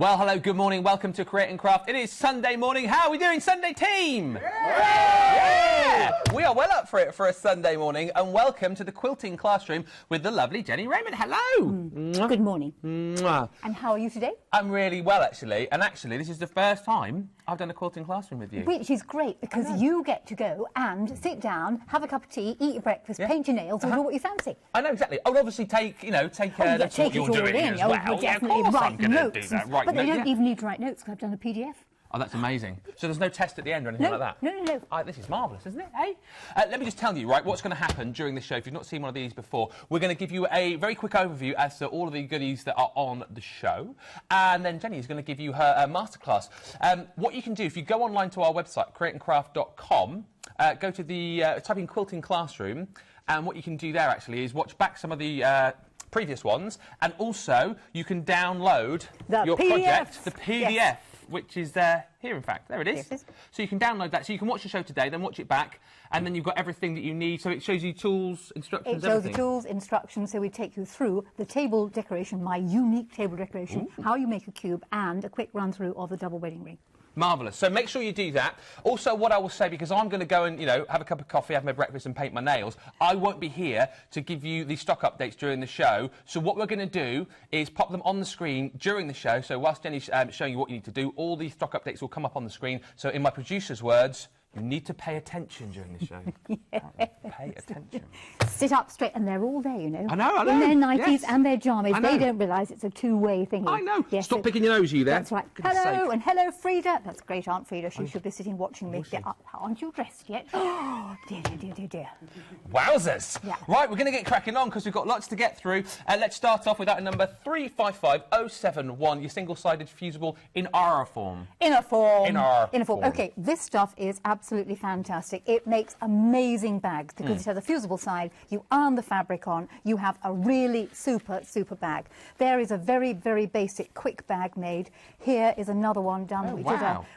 Well, hello, good morning, welcome to Create and Craft. It is Sunday morning. How are we doing, Sunday team? Yeah! We are well up for it for a Sunday morning, and welcome to the quilting classroom with the lovely Jenny Raymond. Hello! Good morning. Mwah. And how are you today? I'm really well, actually, and actually this is the first time I've done a quilting classroom with you. Which is great, because you get to go and sit down, have a cup of tea, eat your breakfast, paint your nails, or do what you fancy. I know, exactly. I would obviously take that's what you're doing as well. You'll definitely write notes. But they don't even need to write notes, because I've done a PDF. Oh, that's amazing. So there's no test at the end or anything like that? No. This is marvellous, isn't it? Hey? Let me just tell you, right, what's going to happen during the show. If you've not seen one of these before, we're going to give you a very quick overview as to all of the goodies that are on the show. And then Jenny is going to give you her masterclass. What you can do, if you go online to our website, createandcraft.com, go to the type in quilting classroom, and what you can do there, actually, is watch back some of the previous ones, and also you can download your project, the PDF. Yes. Which is here, in fact. There it is. So you can download that. So you can watch the show today, then watch it back, and then you've got everything that you need. So it shows you tools, instructions, everything. It shows you tools, instructions, so we take you through the table decoration, my unique table decoration, how you make a cube, and a quick run-through of the double wedding ring. Marvellous. So make sure you do that. Also, what I will say, because I'm going to go and, have a cup of coffee, have my breakfast and paint my nails, I won't be here to give you the stock updates during the show. So what we're going to do is pop them on the screen during the show. So whilst Jenny's showing you what you need to do, all the stock updates will come up on the screen. So in my producer's words, you need to pay attention during the show. Pay attention. Sit up straight, and they're all there, I know. In their nighties and their jammies. They don't realise it's a two-way thing. I know. Yes, Stop picking your nose, you there. That's right. Hello, and hello, Frida. That's great, Aunt Frida. She should be sitting watching me. Aren't you dressed yet? Oh, dear. Wowzers. Yeah. Right, we're going to get cracking on, because we've got lots to get through. Let's start off with item number 355071, your single-sided fusible in R form. Inner form. Okay, Okay, this stuff is absolutely fantastic. It makes amazing bags because it has a fusible side. You iron the fabric on. You have a really super bag. There is a very basic quick bag made. Here is another one done.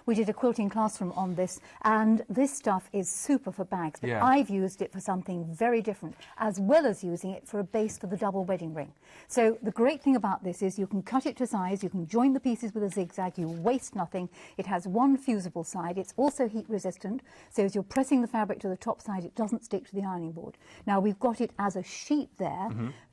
We did a quilting classroom on this, and this stuff is super for bags. But I've used it for something very different, as well as using it for a base for the double wedding ring. So the great thing about this is you can cut it to size. You can join the pieces with a zigzag. You waste nothing. It has one fusible side. It's also heat resistant. So as you're pressing the fabric to the top side, it doesn't stick to the ironing board. Now, we've got it as a sheet there.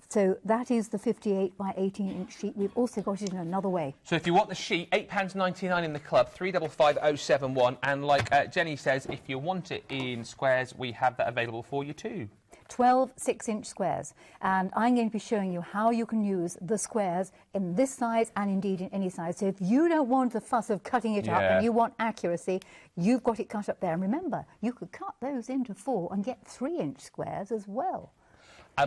So that is the 58 by 18 inch sheet. We've also got it in another way. So if you want the sheet, £8.99 in the club, 355071. And like Jenny says, if you want it in squares, we have that available for you too. 12 6-inch squares, and I'm going to be showing you how you can use the squares in this size and indeed in any size. So if you don't want the fuss of cutting it up and you want accuracy, you've got it cut up there. And remember, you could cut those into 4 and get 3-inch squares as well.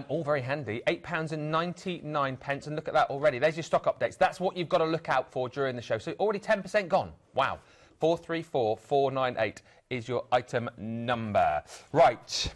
All very handy. £8.99, and look at that already. There's your stock updates. That's what you've got to look out for during the show. So already 10% gone. Wow. 434498 is your item number. Right.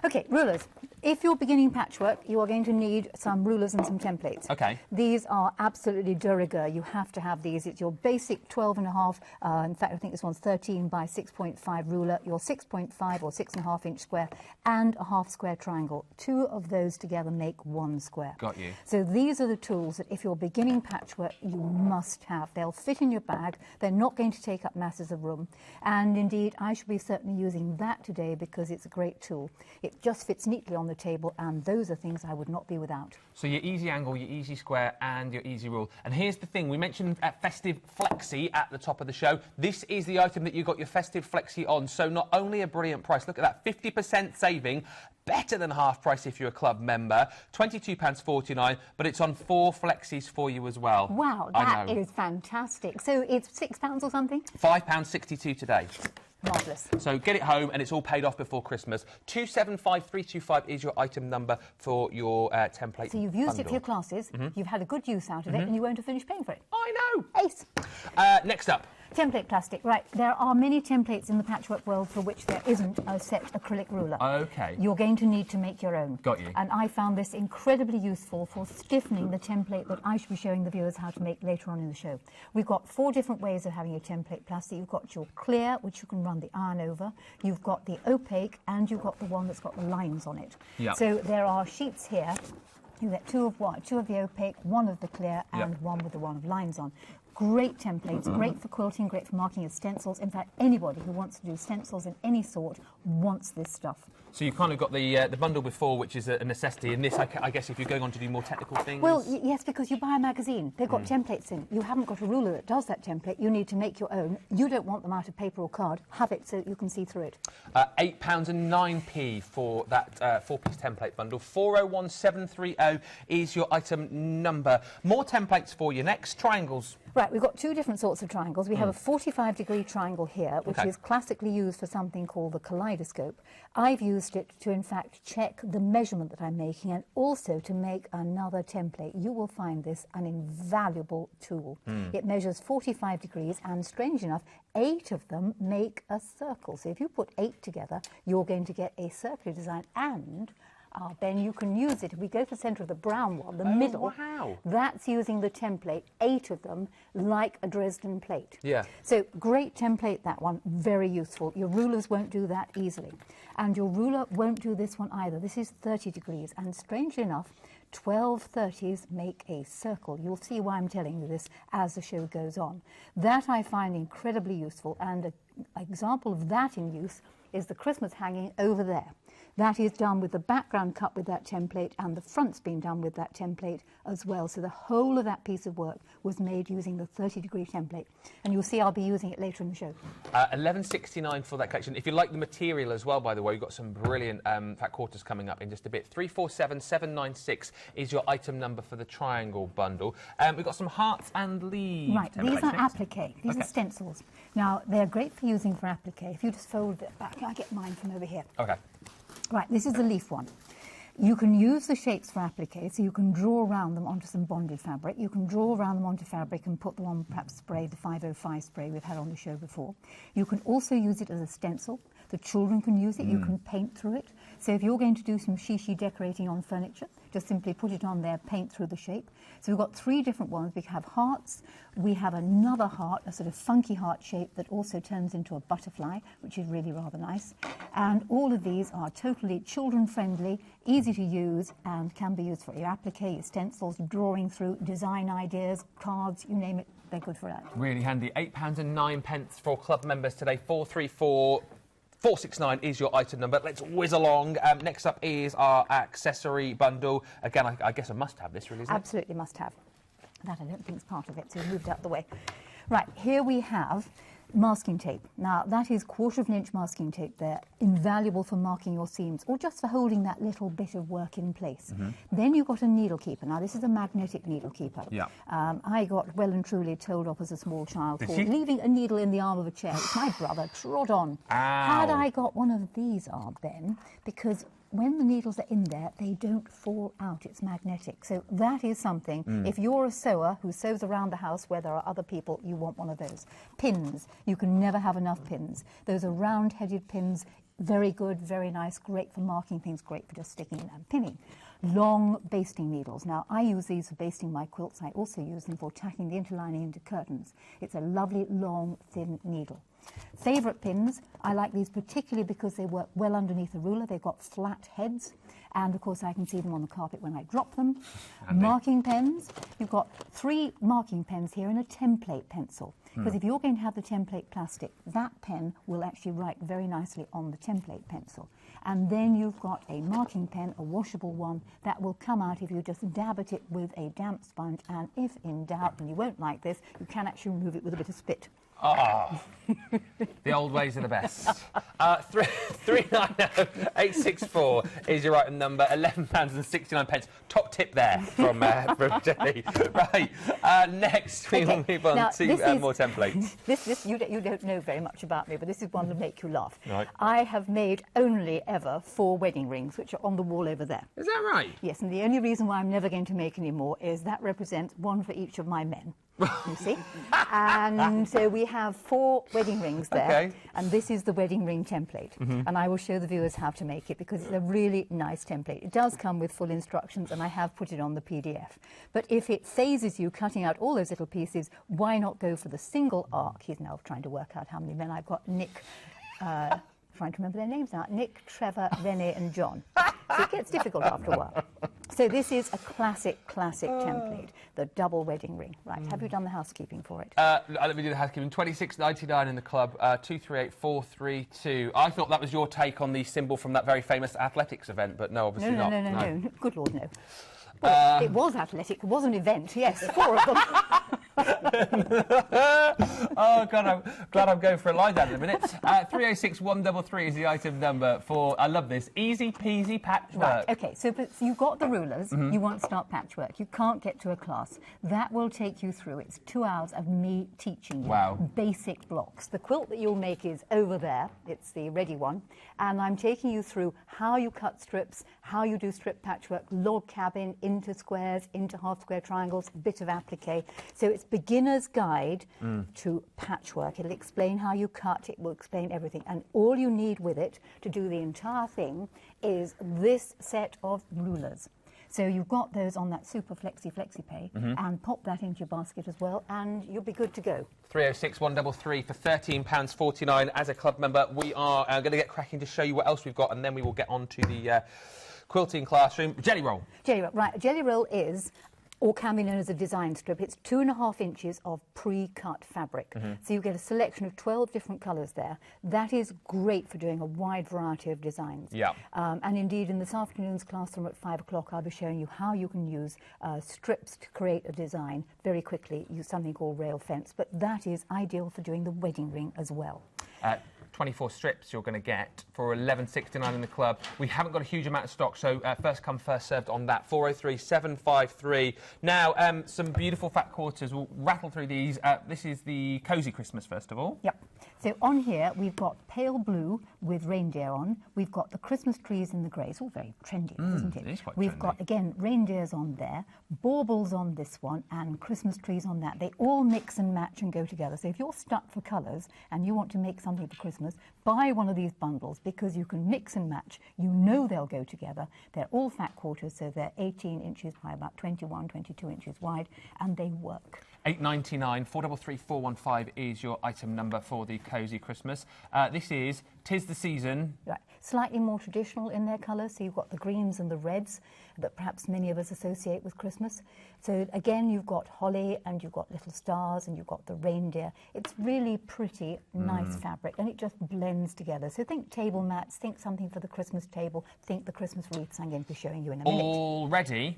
Okay, rulers. If you're beginning patchwork, you are going to need some rulers and some templates. Okay. These are absolutely de rigueur. You have to have these. It's your basic 12.5, in fact, I think this one's 13 by 6.5 ruler, your 6.5 or 6.5 inch square, and a half square triangle. 2 of those together make 1 square. Got you. So these are the tools that if you're beginning patchwork, you must have. They'll fit in your bag. They're not going to take up masses of room. And indeed, I should be certainly using that today because it's a great tool. It just fits neatly on the table, and those are things I would not be without. So your easy angle, your easy square, and your easy rule. And here's the thing, we mentioned Festive Flexi at the top of the show. This is the item that you got your Festive Flexi on, so not only a brilliant price, look at that, 50% saving, better than half price if you're a club member, £22.49, but it's on 4 flexis for you as well. Wow, that is fantastic. So it's £6 or something? £5.62 today. Marvellous. So get it home, and it's all paid off before Christmas. 275325 is your item number for your template. So you've used it for your classes, you've had a good use out of it, and you won't have finished paying for it. I know. Ace. Next up. Template plastic. Right, there are many templates in the patchwork world for which there isn't a set acrylic ruler. Okay. You're going to need to make your own. Got you. And I found this incredibly useful for stiffening the template that I should be showing the viewers how to make later on in the show. We've got 4 different ways of having a template plastic. You've got your clear, which you can run the iron over. You've got the opaque, and you've got the one that's got the lines on it. Yep. So there are sheets here. You get 2 of the opaque, 1 of the clear, and 1 with the one of lines on. Great templates, great for quilting, great for marking as stencils. In fact, anybody who wants to do stencils in any sort wants this stuff. So you've kind of got the bundle before, which is a necessity, and this, I guess, if you're going on to do more technical things... Well, yes, because you buy a magazine. They've got templates in. You haven't got a ruler that does that template. You need to make your own. You don't want them out of paper or card. Have it so you can see through it. £8.09 for that 4-piece template bundle. 401730 is your item number. More templates for you next. Triangles. Right, we've got two different sorts of triangles. We have a 45-degree triangle here, which is classically used for something called the kaleidoscope. I've used it to, in fact, check the measurement that I'm making and also to make another template. You will find this an invaluable tool. It measures 45 degrees and, strange enough, 8 of them make a circle. So if you put 8 together, you're going to get a circular design, and then you can use it. If we go to the centre of the brown one, the middle, wow. That's using the template, 8 of them, like a Dresden plate. Yeah. So great template, that one, very useful. Your rulers won't do that easily. And your ruler won't do this one either. This is 30 degrees, and strangely enough, 12 30s make a circle. You'll see why I'm telling you this as the show goes on. That I find incredibly useful, and an example of that in use is the Christmas hanging over there. That is done with the background cut with that template, and the front's been done with that template as well. So the whole of that piece of work was made using the 30-degree template. And you'll see I'll be using it later in the show. $11.69 for that collection. If you like the material as well, by the way, we've got some brilliant fat quarters coming up in just a bit. 347796 is your item number for the triangle bundle. We've got some hearts and leaves. Right, these are applique. These are stencils. Now, they're great for using for applique. If you just fold it back, I get mine from over here. Okay. Right, this is the leaf one. You can use the shapes for applique, so you can draw around them onto some bonded fabric. You can draw around them onto fabric and put them on, perhaps spray, the 505 spray we've had on the show before. You can also use it as a stencil. The children can use it. You can paint through it. So if you're going to do some shishi decorating on furniture, just simply put it on there, paint through the shape. So we've got 3 different ones. We have hearts. We have another heart, a sort of funky heart shape that also turns into a butterfly, which is really rather nice. And all of these are totally children-friendly, easy to use, and can be used for your applique, your stencils, drawing through, design ideas, cards, you name it, they're good for that. Really handy. £8.09 for club members today. 434-469 is your item number. Let's whiz along. Next up is our accessory bundle. Again, I guess I must have this, really, isn't it? Absolutely must have. That I don't think is part of it, so we've moved out the way. Right, here we have masking tape. Now, that is 1/4 of an inch masking tape there, invaluable for marking your seams or just for holding that little bit of work in place. Then you've got a needle keeper. Now, this is a magnetic needle keeper. Yeah. I got well and truly told off as a small child Did for you? leaving a needle in the arm of a chair, which my brother trod on. Ow. Had I got one of these, Ben, because when the needles are in there, they don't fall out. It's magnetic. So that is something. If you're a sewer who sews around the house where there are other people, you want one of those. Pins. You can never have enough pins. Those are round-headed pins. Very good, very nice, great for marking things, great for just sticking and pinning. Long basting needles. Now, I use these for basting my quilts. I also use them for tacking the interlining into curtains. It's a lovely, long, thin needle. Favourite pins, I like these particularly because they work well underneath a ruler. They've got flat heads, and of course I can see them on the carpet when I drop them. Marking pens, you've got 3 marking pens here and a template pencil. Because if you're going to have the template plastic, that pen will actually write very nicely on the template pencil. And then you've got a marking pen, a washable one, that will come out if you just dab at it with a damp sponge. And if in doubt, and you won't like this, you can actually remove it with a bit of spit. Ah, the old ways are the best. 390864 is your item number. £11.69. Top tip there from Jenny. Right. Next, we will move on to more templates. You don't know very much about me, but this is one to make you laugh. Right. I have made only ever 4 wedding rings, which are on the wall over there. Is that right? Yes, and the only reason why I'm never going to make any more is that represents 1 for each of my men. You see? And so we have 4 wedding rings there, and this is the wedding ring template. And I will show the viewers how to make it because it's a really nice template. It does come with full instructions, and I have put it on the PDF. But if it phases you cutting out all those little pieces, why not go for the single arc? He's now trying to work out how many men I've got. Nick, trying to remember their names now. Nick, Trevor, René and John. So it gets difficult after a while. So this is a classic template, the double wedding ring. Right, have you done the housekeeping for it? Let me do the housekeeping. £26.99 in the club, 238432. I thought that was your take on the symbol from that very famous athletics event, but no, obviously not. No. Good Lord, no. Well, it was athletic. It was an event, yes, 4 of them. Oh, God, I'm glad I'm going for a lie down in a minute. 306133 is the item number for, I love this, easy peasy patchwork. Right, OK, so you've got the rulers, you want to start patchwork, you can't get to a class. That will take you through, it's 2 hours of me teaching you basic blocks. The quilt that you'll make is over there, it's the ready one, and I'm taking you through how you cut strips, how you do strip patchwork, log cabin, into squares, into half-square triangles, bit of applique. So it's beginner's guide to patchwork. It'll explain how you cut, it will explain everything. And all you need with it to do the entire thing is this set of rulers. So you've got those on that super flexi pay, and pop that into your basket as well, and you'll be good to go. 306133 for £13.49 as a club member. We are going to get cracking to show you what else we've got, and then we will get on to the quilting classroom. Jelly roll. Jelly roll, right. A jelly roll is, or can be known as a design strip. It's 2.5 inches of pre-cut fabric. So you get a selection of 12 different colours there. That is great for doing a wide variety of designs. Yeah. And indeed, in this afternoon's classroom at 5 o'clock, I'll be showing you how you can use strips to create a design very quickly. Use something called rail fence, but that is ideal for doing the wedding ring as well. 24 strips you're going to get for £11.69 in the club. We haven't got a huge amount of stock, so first come, first served on that. 403753. Now, some beautiful fat quarters. We'll rattle through these. This is the Cosy Christmas, first of all. Yep. So on here, we've got pale blue with reindeer on. We've got the Christmas trees in the grey. It's all very trendy, isn't it? It is quite We've trendy. got, again, reindeers on there, baubles on this one, and Christmas trees on that. They all mix and match and go together. So if you're stuck for colours and you want to make something for Christmas, buy one of these bundles because you can mix and match. You know they'll go together. They're all fat quarters, so they're 18 inches by about 21, 22 inches wide, and they work. £8.99, 433415 is your item number for the Cosy Christmas. This is Tis the Season. Right. Slightly more traditional in their colours, so you've got the greens and the reds that perhaps many of us associate with Christmas. So again, you've got holly and you've got little stars and you've got the reindeer. It's really pretty, nice fabric, and it just blends together. So think table mats, think something for the Christmas table, think the Christmas wreaths I'm going to be showing you in a minute. Already,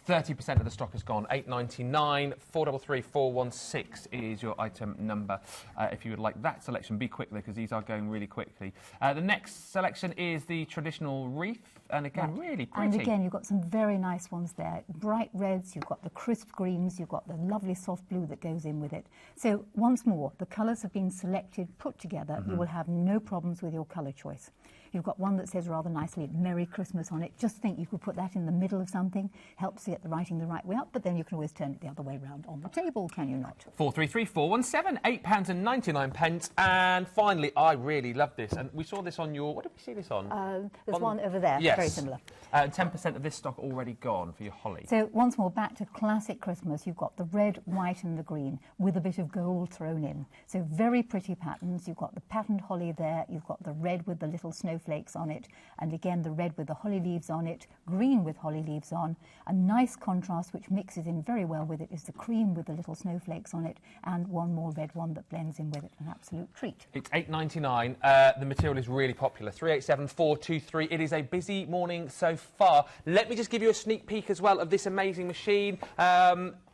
30% of the stock is gone. £8.99, 433416 is your item number. If you would like that selection, be quick there because these are going really quickly. The next selection is the traditional wreath, and again, really pretty. And again, you've got some very nice ones there. Bright reds, you've got the crisp greens, you've got the lovely soft blue that goes in with it. So once more, the colours have been selected, put together. You will have no problems with your colour choice. You've got one that says rather nicely Merry Christmas on it. Just think you could put that in the middle of something, helps to get the writing the right way up, but then you can always turn it the other way round on the table, can you not? 433417, £8.99. And finally, I really love this, and we saw this on your, what did we see this on? There's one over there, yes. very similar. 10% of this stock already gone for your holly. So once more, back to classic Christmas, you've got the red, white and the green with a bit of gold thrown in. So very pretty patterns. You've got the patterned holly there, you've got the red with the little snowflakes on it, and again the red with the holly leaves on it, green with holly leaves on. A nice contrast which mixes in very well with it is the cream with the little snowflakes on it, and one more red one that blends in with it. An absolute treat. It's £8.99. The material is really popular. 387423. It is a busy morning so far. Let me just give you a sneak peek as well of this amazing machine.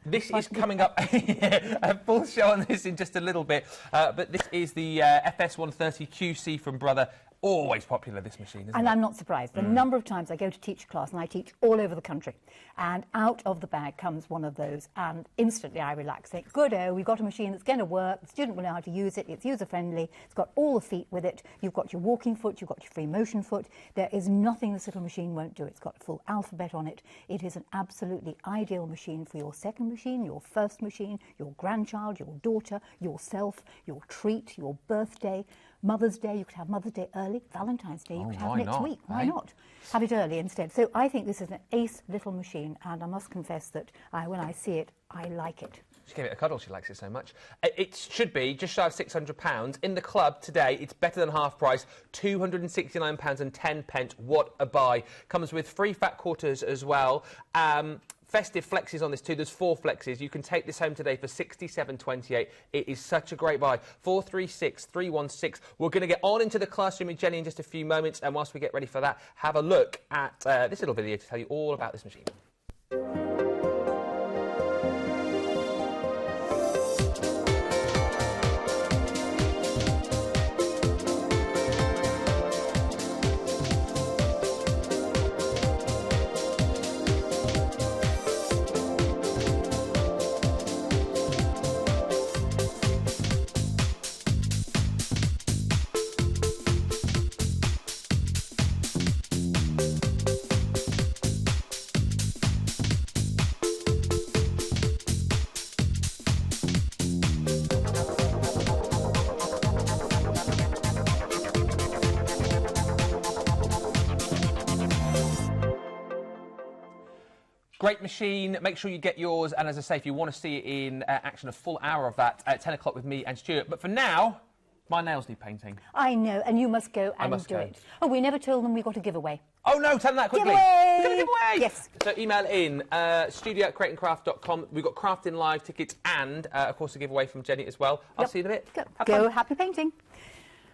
This is coming up, a full show on this in just a little bit, but this is the FS130QC from Brother. Always popular, this machine, isn't it? And I'm not surprised. The number of times I go to teach a class, and I teach all over the country, and out of the bag comes one of those, and instantly I relax. Think, good-o, we've got a machine that's going to work, the student will know how to use it, it's user-friendly, it's got all the feet with it, you've got your walking foot, you've got your free motion foot, there is nothing this little machine won't do. It's got a full alphabet on it. It is an absolutely ideal machine for your second machine, your first machine, your grandchild, your daughter, yourself, your treat, your birthday, Mother's Day. You could have Mother's Day early. Valentine's Day you could have next week. Why not? Have it early instead. So I think this is an ace little machine, and I must confess that when I see it, I like it. She gave it a cuddle, she likes it so much. It should be just shy of £600. In the club today, it's better than half price, £269.10. What a buy. Comes with free fat quarters as well. Festive flexes on this too. There's 4 flexes. You can take this home today for £67.28. It is such a great buy. 436316. We're going to get on into the classroom with Jenny in just a few moments, and whilst we get ready for that, have a look at this little video to tell you all about this machine. Great machine. Make sure you get yours. And as I say, if you want to see it in action, a full hour of that at 10 o'clock with me and Stuart. But for now, my nails need painting. I know, and you must go and do it. Oh, we never told them we got a giveaway. Oh, no, tell them that quickly. Giveaway! We're going to give away! Yes. So email in, studio@creatingcraft.com. We've got Crafting Live tickets and, of course, a giveaway from Jenny as well. I'll see you in a bit. Go happy painting.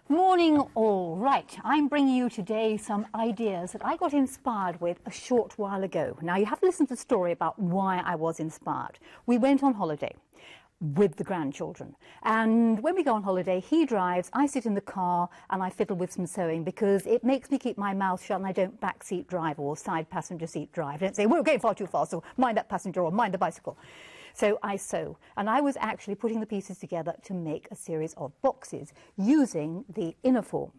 Morning all. Right, I'm bringing you today some ideas that I got inspired with a short while ago. Now, you have to listen to the story about why I was inspired. We went on holiday with the grandchildren, and when we go on holiday, he drives, I sit in the car and I fiddle with some sewing because it makes me keep my mouth shut and I don't backseat drive or side passenger seat drive. I don't say, we're going far too fast, so mind that passenger or mind the bicycle. So I sew, and I was actually putting the pieces together to make a series of boxes using the inner form.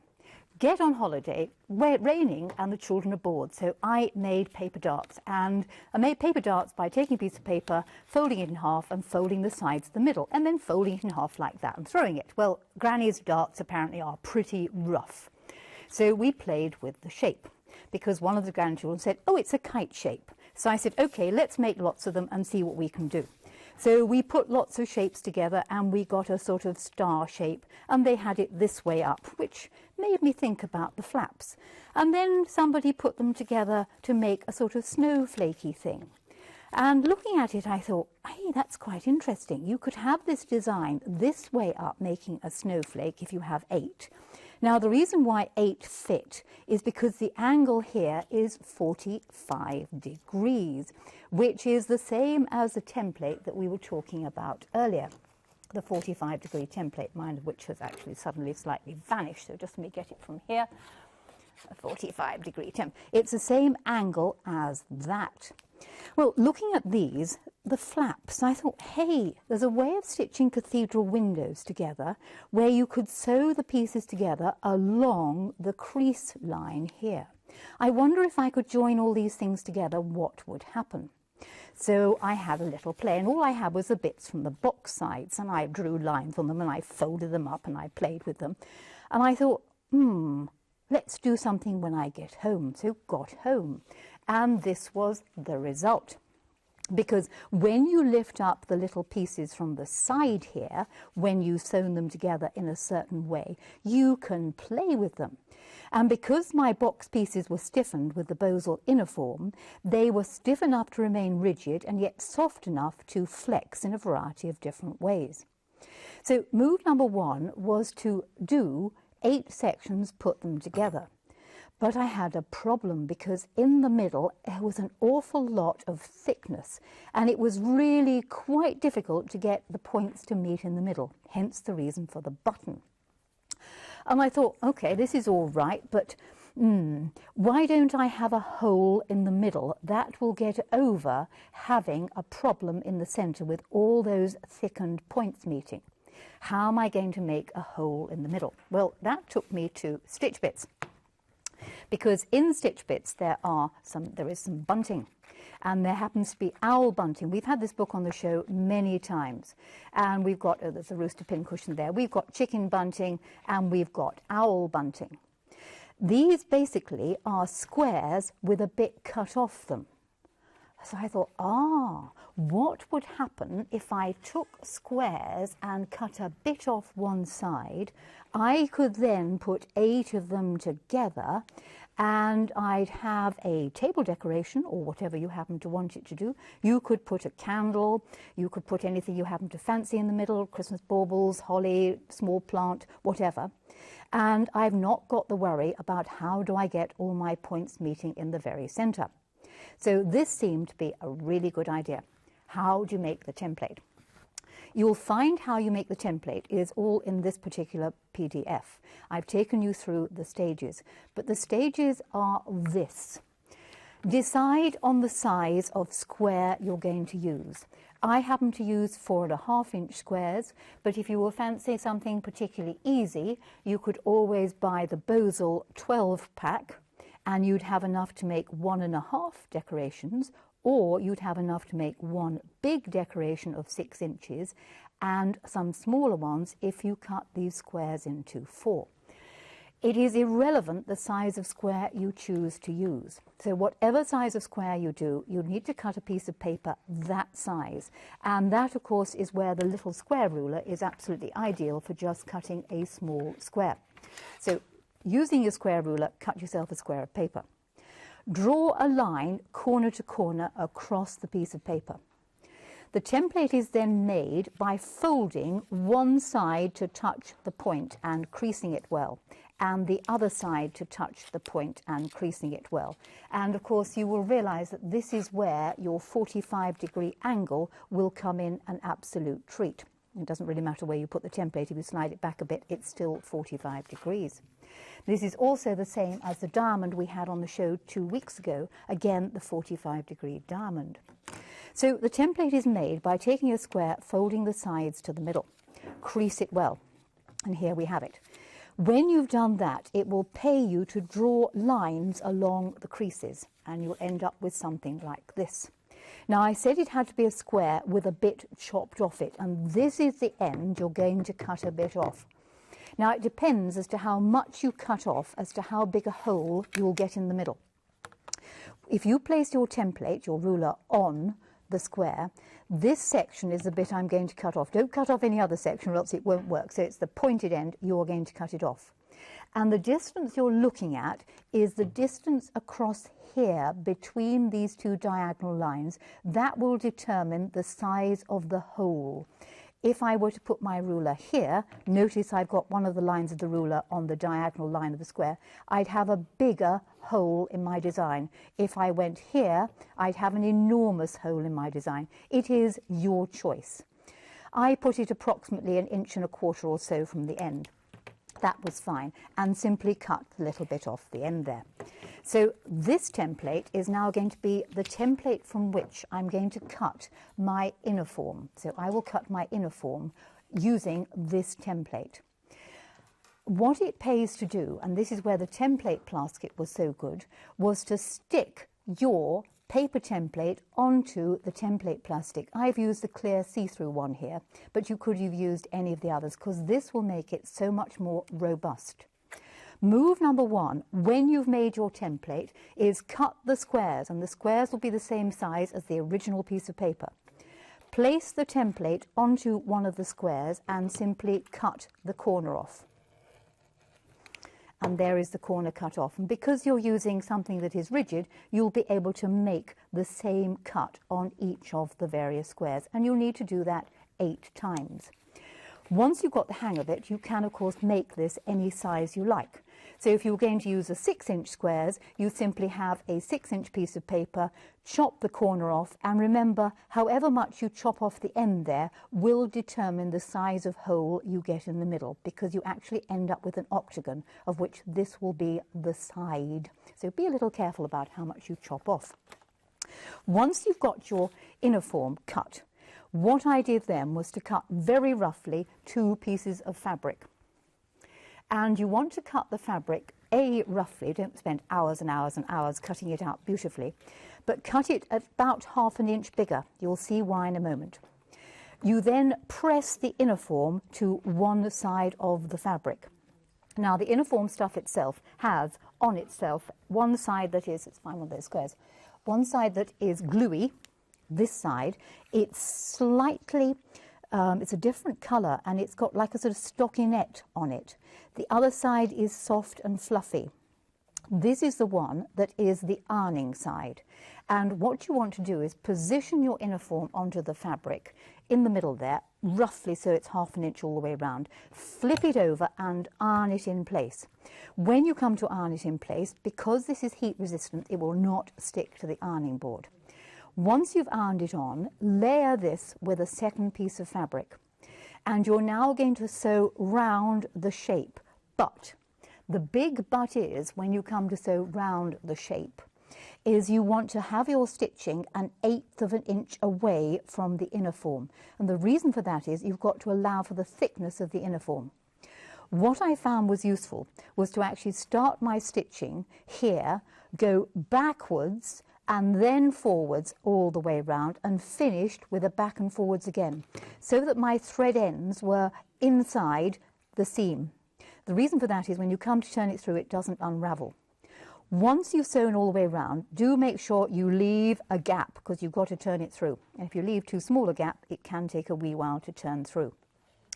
Get on holiday, raining, and the children are bored, so I made paper darts. And I made paper darts by taking a piece of paper, folding it in half, and folding the sides to the middle, and then folding it in half like that and throwing it. Well, Granny's darts apparently are pretty rough. So we played with the shape, because one of the grandchildren said, oh, it's a kite shape. So I said, OK, let's make lots of them and see what we can do. So we put lots of shapes together and we got a sort of star shape, and they had it this way up, which made me think about the flaps. And then somebody put them together to make a sort of snowflakey thing. And looking at it, I thought, hey, that's quite interesting. You could have this design this way up, making a snowflake if you have 8. Now, the reason why 8 fit is because the angle here is 45 degrees, which is the same as the template that we were talking about earlier, the 45-degree template, mine of which has actually suddenly slightly vanished. So just let me get it from here. A 45-degree temp. It's the same angle as that. Well, looking at these, the flaps, I thought, hey, there's a way of stitching cathedral windows together where you could sew the pieces together along the crease line here. I wonder if I could join all these things together, what would happen? So I had a little play, and all I had was the bits from the box sides, and I drew lines on them, and I folded them up, and I played with them. And I thought, let's do something when I get home. So got home, and this was the result. Because when you lift up the little pieces from the side here, when you've sewn them together in a certain way, you can play with them. And because my box pieces were stiffened with the Bosal inner form, they were stiff enough to remain rigid and yet soft enough to flex in a variety of different ways. So move number 1 was to do 8 sections, put them together. But I had a problem because in the middle there was an awful lot of thickness, and it was really quite difficult to get the points to meet in the middle, hence the reason for the button. And I thought, OK, this is all right, but why don't I have a hole in the middle? That will get over having a problem in the centre with all those thickened points meeting. How am I going to make a hole in the middle? Well, that took me to stitch bits. Because in stitch bits there is some bunting, and there happens to be owl bunting. We've had this book on the show many times, and we've got there's a rooster pincushion there. We've got chicken bunting and we've got owl bunting. These basically are squares with a bit cut off them. So I thought, what would happen if I took squares and cut a bit off one side? I could then put 8 of them together and I'd have a table decoration or whatever you happen to want it to do. You could put a candle, you could put anything you happen to fancy in the middle, Christmas baubles, holly, small plant, whatever. And I've not got the worry about how do I get all my points meeting in the very centre. So this seemed to be a really good idea. How do you make the template? You'll find how you make the template is all in this particular PDF. I've taken you through the stages, but the stages are this. Decide on the size of square you're going to use. I happen to use 4.5-inch squares, but if you will fancy something particularly easy, you could always buy the Bosal 12 pack, and you'd have enough to make 1.5 decorations, or you'd have enough to make one big decoration of 6 inches and some smaller ones if you cut these squares into 4. It is irrelevant the size of square you choose to use. So whatever size of square you do, you need to cut a piece of paper that size. And that, of course, is where the little square ruler is absolutely ideal for just cutting a small square. So using your square ruler, cut yourself a square of paper. Draw a line corner to corner across the piece of paper. The template is then made by folding one side to touch the point and creasing it well, and the other side to touch the point and creasing it well. And of course you will realize that this is where your 45-degree angle will come in an absolute treat. It doesn't really matter where you put the template. If you slide it back a bit, it's still 45 degrees. This is also the same as the diamond we had on the show 2 weeks ago, again the 45-degree diamond. So the template is made by taking a square, folding the sides to the middle, crease it well, and here we have it. When you've done that, it will pay you to draw lines along the creases, and you'll end up with something like this. Now, I said it had to be a square with a bit chopped off it, and this is the end you're going to cut a bit off. Now, it depends as to how much you cut off as to how big a hole you'll get in the middle. If you place your template, your ruler, on the square, this section is the bit I'm going to cut off. Don't cut off any other section or else it won't work. So it's the pointed end, you're going to cut it off. And the distance you're looking at is the distance across here between these two diagonal lines. That will determine the size of the hole. If I were to put my ruler here, notice I've got one of the lines of the ruler on the diagonal line of the square, I'd have a bigger hole in my design. If I went here, I'd have an enormous hole in my design. It is your choice. I put it approximately 1.25 inches or so from the end. That was fine, and simply cut a little bit off the end there. So this template is now going to be the template from which I'm going to cut my inner form. So I will cut my inner form using this template. What it pays to do, and this is where the template plastic was so good, was to stick your paper template onto the template plastic. I've used the clear see-through one here, but you could have used any of the others because this will make it so much more robust. Move number 1, when you've made your template, is cut the squares, and the squares will be the same size as the original piece of paper. Place the template onto one of the squares and simply cut the corner off. And there is the corner cut off. And because you're using something that is rigid, you'll be able to make the same cut on each of the various squares. And you'll need to do that 8 times. Once you've got the hang of it, you can, of course, make this any size you like. So if you're going to use a 6-inch squares, you simply have a 6-inch piece of paper, chop the corner off, and remember, however much you chop off the end there will determine the size of hole you get in the middle, because you actually end up with an octagon, of which this will be the side. So be a little careful about how much you chop off. Once you've got your inner form cut, what I did then was to cut very roughly 2 pieces of fabric. And you want to cut the fabric, roughly, don't spend hours and hours and hours cutting it out beautifully, but cut it at about 1/2 inch bigger. You'll see why in a moment. You then press the inner form to one side of the fabric. Now, the inner form stuff itself has on itself one side that is, let's find one of those squares, one side that is gluey, this side, it's slightly, it's a different colour and it's got like a sort of stockinette on it. The other side is soft and fluffy. This is the one that is the ironing side. And what you want to do is position your inner form onto the fabric in the middle there, roughly so it's 1/2 inch all the way around. Flip it over and iron it in place. When you come to iron it in place, because this is heat resistant, it will not stick to the ironing board. Once you've ironed it on, layer this with a second piece of fabric. And you're now going to sew round the shape. But the big but is, when you come to sew round the shape, is you want to have your stitching 1/8 of an inch away from the inner form. And the reason for that is you've got to allow for the thickness of the inner form. What I found was useful was to actually start my stitching here, go backwards and then forwards all the way round, and finished with a back and forwards again, so that my thread ends were inside the seam. The reason for that is when you come to turn it through, it doesn't unravel. Once you've sewn all the way around, do make sure you leave a gap, because you've got to turn it through. And if you leave too small a gap, it can take a wee while to turn through.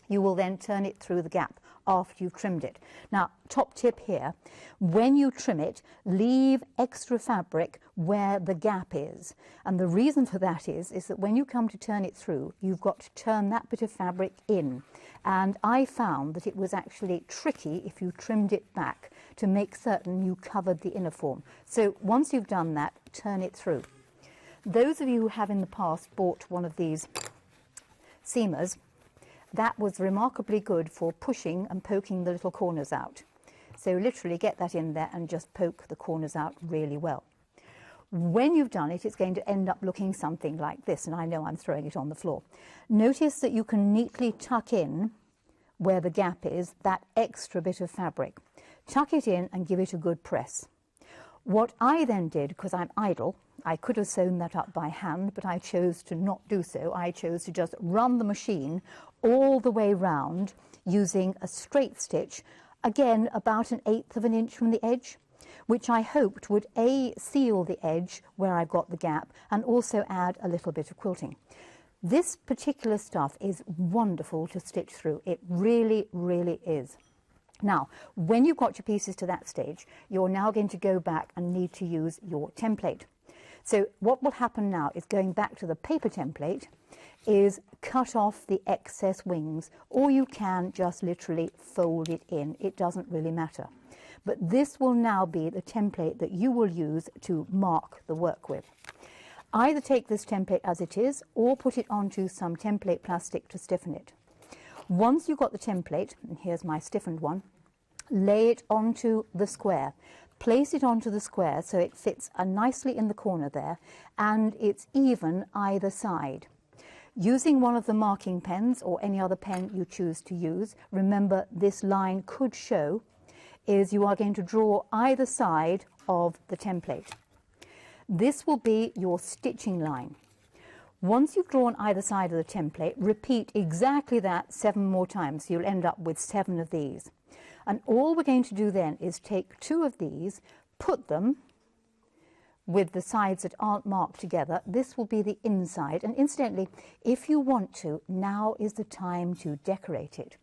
You will then turn it through the gap after you've trimmed it. Now, top tip here, when you trim it, leave extra fabric where the gap is. And the reason for that is that when you come to turn it through, you've got to turn that bit of fabric in. And I found that it was actually tricky if you trimmed it back to make certain you covered the inner form. So once you've done that, turn it through. Those of you who have in the past bought one of these seamers, that was remarkably good for pushing and poking the little corners out. So literally get that in there and just poke the corners out really well. When you've done it, it's going to end up looking something like this, and I know I'm throwing it on the floor. Notice that you can neatly tuck in where the gap is, that extra bit of fabric. Tuck it in and give it a good press. What I then did, because I'm idle, I could have sewn that up by hand, but I chose to not do so. I chose to just run the machine all the way round using a straight stitch, again about 1/8 of an inch from the edge, which I hoped would seal the edge where I've got the gap and also add a little bit of quilting. This particular stuff is wonderful to stitch through. It really, really is. Now, when you've got your pieces to that stage, you're now going to go back and need to use your template. So what will happen now is, going back to the paper template, is cut off the excess wings, or you can just literally fold it in. It doesn't really matter. But this will now be the template that you will use to mark the work with. Either take this template as it is, or put it onto some template plastic to stiffen it. Once you've got the template, and here's my stiffened one, lay it onto the square. Place it onto the square so it fits nicely in the corner there, and it's even either side. Using one of the marking pens or any other pen you choose to use, remember this line could show, is you are going to draw either side of the template. This will be your stitching line. Once you've drawn either side of the template, repeat exactly that 7 more times. You'll end up with 7 of these. And all we're going to do then is take 2 of these, put them with the sides that aren't marked together. This will be the inside. And incidentally, if you want to, now is the time to decorate it.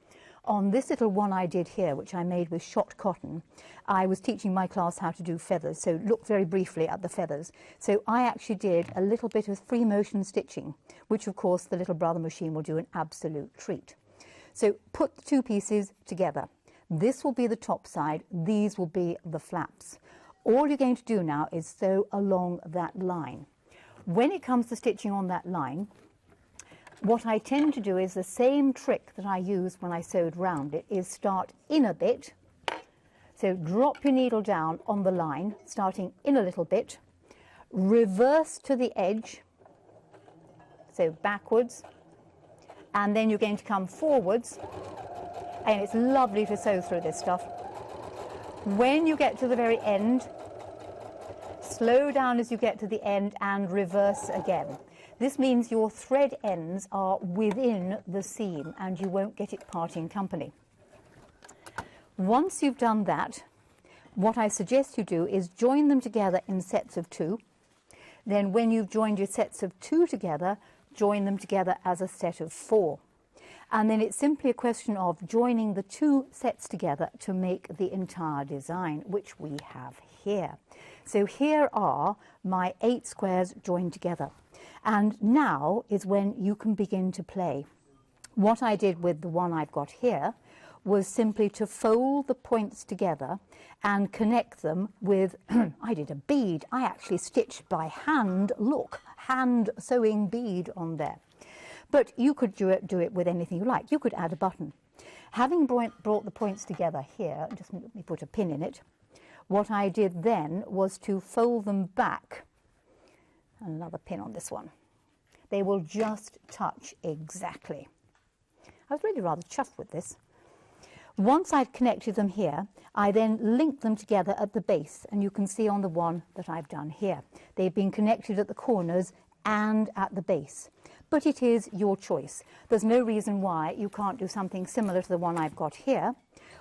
On this little one I did here, which I made with shot cotton, I was teaching my class how to do feathers, so look very briefly at the feathers. So I actually did a little bit of free motion stitching, which of course the little brother machine will do an absolute treat. So put the 2 pieces together. This will be the top side, these will be the flaps. All you're going to do now is sew along that line. When it comes to stitching on that line, what I tend to do is the same trick that I used when I sewed round it, is start in a bit. So drop your needle down on the line, starting in a little bit, reverse to the edge, so backwards, and then you're going to come forwards, and it's lovely to sew through this stuff. When you get to the very end, slow down as you get to the end and reverse again. This means your thread ends are within the seam and you won't get it parting company. Once you've done that, what I suggest you do is join them together in sets of 2. Then when you've joined your sets of 2 together, join them together as a set of 4. And then it's simply a question of joining the 2 sets together to make the entire design, which we have here. So here are my 8 squares joined together. And now is when you can begin to play. What I did with the one I've got here was simply to fold the points together and connect them with, I did a bead. I actually stitched by hand, look, hand sewing bead on there. But you could do it with anything you like. You could add a button. Having brought the points together here, just let me put a pin in it, what I did then was to fold them back. Another pin on this one. They will just touch exactly. I was really rather chuffed with this. Once I'd connected them here, I then linked them together at the base, and you can see on the one that I've done here. They've been connected at the corners and at the base. But it is your choice. There's no reason why you can't do something similar to the one I've got here,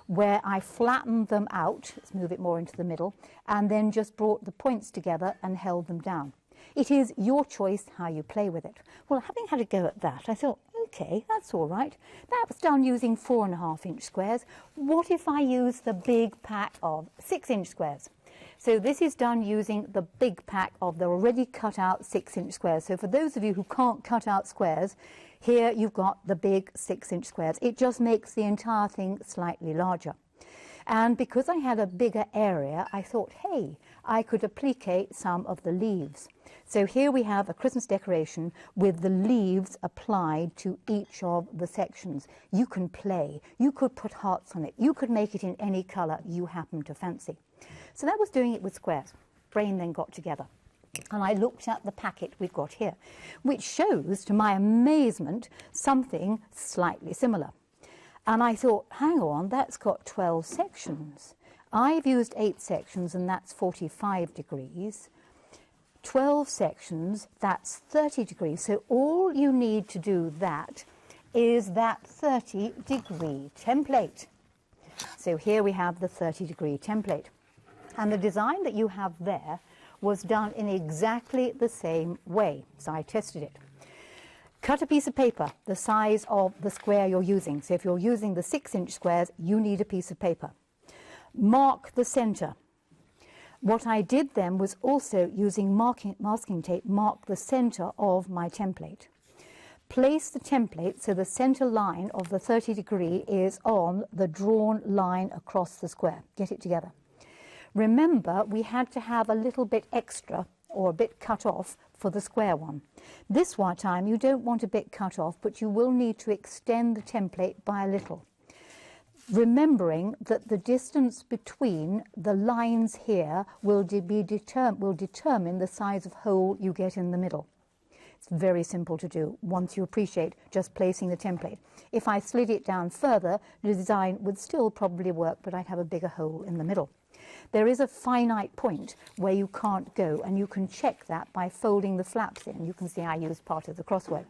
where I flattened them out, let's move it more into the middle, and then just brought the points together and held them down. It is your choice how you play with it. Well, having had a go at that, I thought, okay, that's all right. That was done using 4.5-inch squares. What if I use the big pack of 6-inch squares? So this is done using the big pack of the already cut out 6-inch squares. So for those of you who can't cut out squares, here you've got the big 6-inch squares. It just makes the entire thing slightly larger. And because I had a bigger area, I thought, hey, I could applicate some of the leaves. So here we have a Christmas decoration with the leaves applied to each of the sections. You can play. You could put hearts on it. You could make it in any colour you happen to fancy. So that was doing it with squares. Brain then got together. And I looked at the packet we've got here, which shows, to my amazement, something slightly similar. And I thought, hang on, that's got 12 sections. I've used 8 sections, and that's 45 degrees. 12 sections, that's 30 degrees. So all you need to do that is that 30-degree template. So here we have the 30-degree template. And the design that you have there was done in exactly the same way. So I tested it. Cut a piece of paper the size of the square you're using. So if you're using the 6-inch squares, you need a piece of paper. Mark the center. What I did then was also using masking tape, mark the center of my template. Place the template so the center line of the 30 degree is on the drawn line across the square. Get it together. Remember, we had to have a little bit extra or a bit cut off for the square one. This time you don't want a bit cut off, but you will need to extend the template by a little. Remembering that the distance between the lines here will determine the size of hole you get in the middle. It's very simple to do once you appreciate just placing the template. If I slid it down further, the design would still probably work, but I'd have a bigger hole in the middle. There is a finite point where you can't go, and you can check that by folding the flaps in. You can see I used part of the crosswork.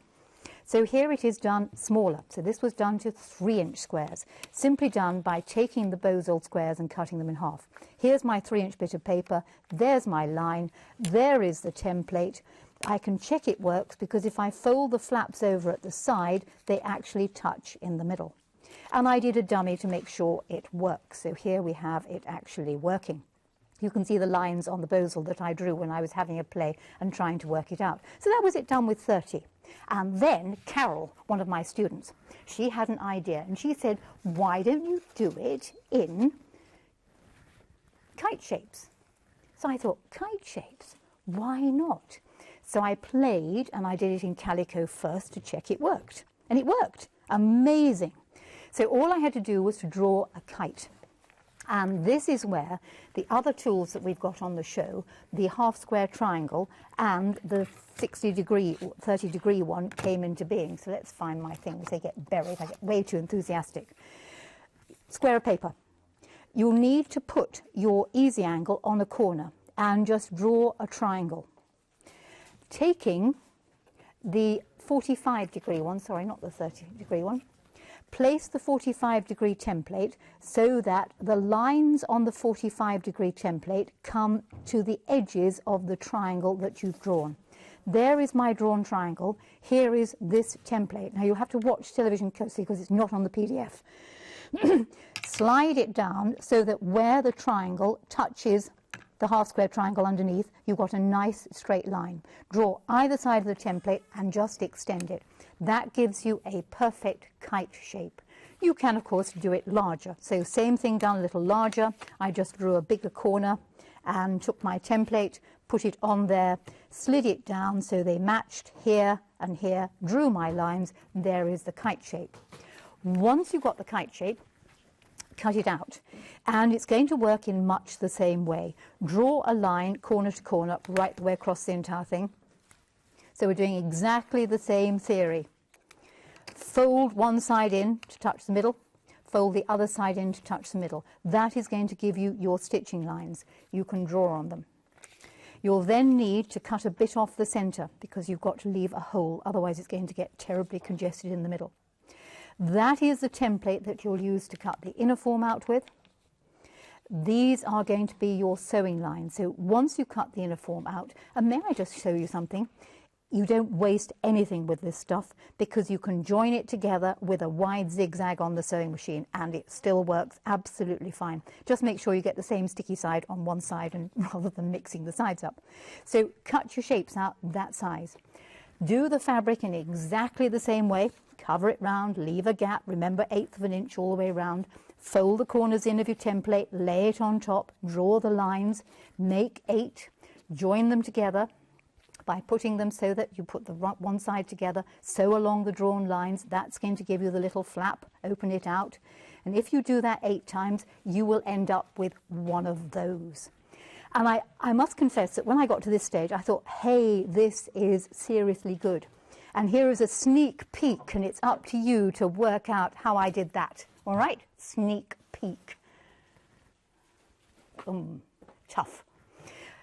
So here it is done smaller. So this was done to 3-inch squares, simply done by taking the Bozell squares and cutting them in half. Here's my 3-inch bit of paper. There's my line. There is the template. I can check it works because if I fold the flaps over at the side, they actually touch in the middle. And I did a dummy to make sure it works. So here we have it actually working. You can see the lines on the Bozell that I drew when I was having a play and trying to work it out. So that was it done with 30. And then Carol, one of my students, she had an idea and she said, why don't you do it in kite shapes? So I thought, kite shapes? Why not? So I played and I did it in calico first to check it worked. And it worked. Amazing. So all I had to do was to draw a kite. And this is where the other tools that we've got on the show, the half square triangle and the 60-degree, 30-degree one came into being. So let's find my things. They get buried. I get way too enthusiastic. Square of paper. You'll need to put your easy angle on a corner and just draw a triangle. Taking the 45-degree one, sorry, not the 30-degree one, Place the 45-degree template so that the lines on the 45-degree template come to the edges of the triangle that you've drawn. There is my drawn triangle. Here is this template. Now, you'll have to watch television closely because it's not on the PDF. Slide it down so that where the triangle touches the half-square triangle underneath, you've got a nice straight line. Draw either side of the template and just extend it. That gives you a perfect kite shape. You can, of course, do it larger. So same thing done a little larger. I just drew a bigger corner and took my template, put it on there, slid it down so they matched here and here, drew my lines, and there is the kite shape. Once you've got the kite shape, cut it out, and it's going to work in much the same way. Draw a line corner to corner right the way across the entire thing. So we're doing exactly the same theory. Fold one side in to touch the middle, fold the other side in to touch the middle. That is going to give you your stitching lines. You can draw on them. You'll then need to cut a bit off the centre because you've got to leave a hole, otherwise it's going to get terribly congested in the middle. That is the template that you'll use to cut the inner form out with. These are going to be your sewing lines. So once you cut the inner form out, and may I just show you something? You don't waste anything with this stuff because you can join it together with a wide zigzag on the sewing machine and it still works absolutely fine. Just make sure you get the same sticky side on one side and rather than mixing the sides up. So cut your shapes out that size. Do the fabric in exactly the same way. Cover it round, leave a gap, remember 1/8 of an inch all the way around. Fold the corners in of your template, lay it on top, draw the lines, make 8, join them together by putting them so that you put the one side together, sew along the drawn lines. That's going to give you the little flap, open it out. And if you do that 8 times, you will end up with one of those. And I must confess that when I got to this stage, I thought, hey, this is seriously good. And here is a sneak peek, and it's up to you to work out how I did that. All right? Sneak peek. Tough.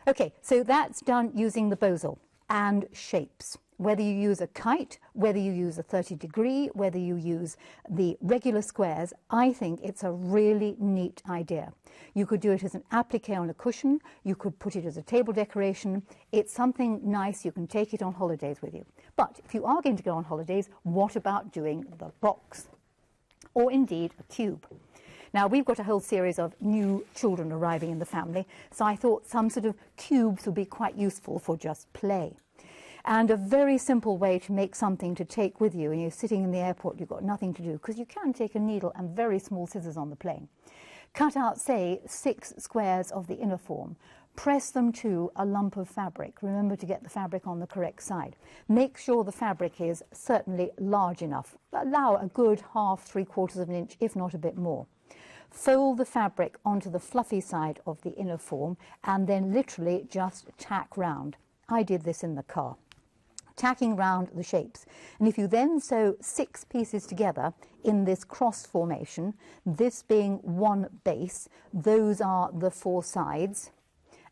Okay, so that's done using the bozal and shapes. Whether you use a kite, whether you use a 30-degree, whether you use the regular squares, I think it's a really neat idea. You could do it as an applique on a cushion. You could put it as a table decoration. It's something nice. You can take it on holidays with you. But if you are going to go on holidays, what about doing the box? Or indeed a cube? Now, we've got a whole series of new children arriving in the family, so I thought some sort of cubes would be quite useful for just play. And a very simple way to make something to take with you, and you're sitting in the airport, you've got nothing to do, because you can take a needle and very small scissors on the plane. Cut out, say, 6 squares of the inner form. Press them to a lump of fabric. Remember to get the fabric on the correct side. Make sure the fabric is certainly large enough. Allow a good 1/2, 3/4 of an inch, if not a bit more. Fold the fabric onto the fluffy side of the inner form and then literally just tack round. I did this in the car. Tacking round the shapes. And if you then sew 6 pieces together in this cross formation, this being one base, those are the 4 sides,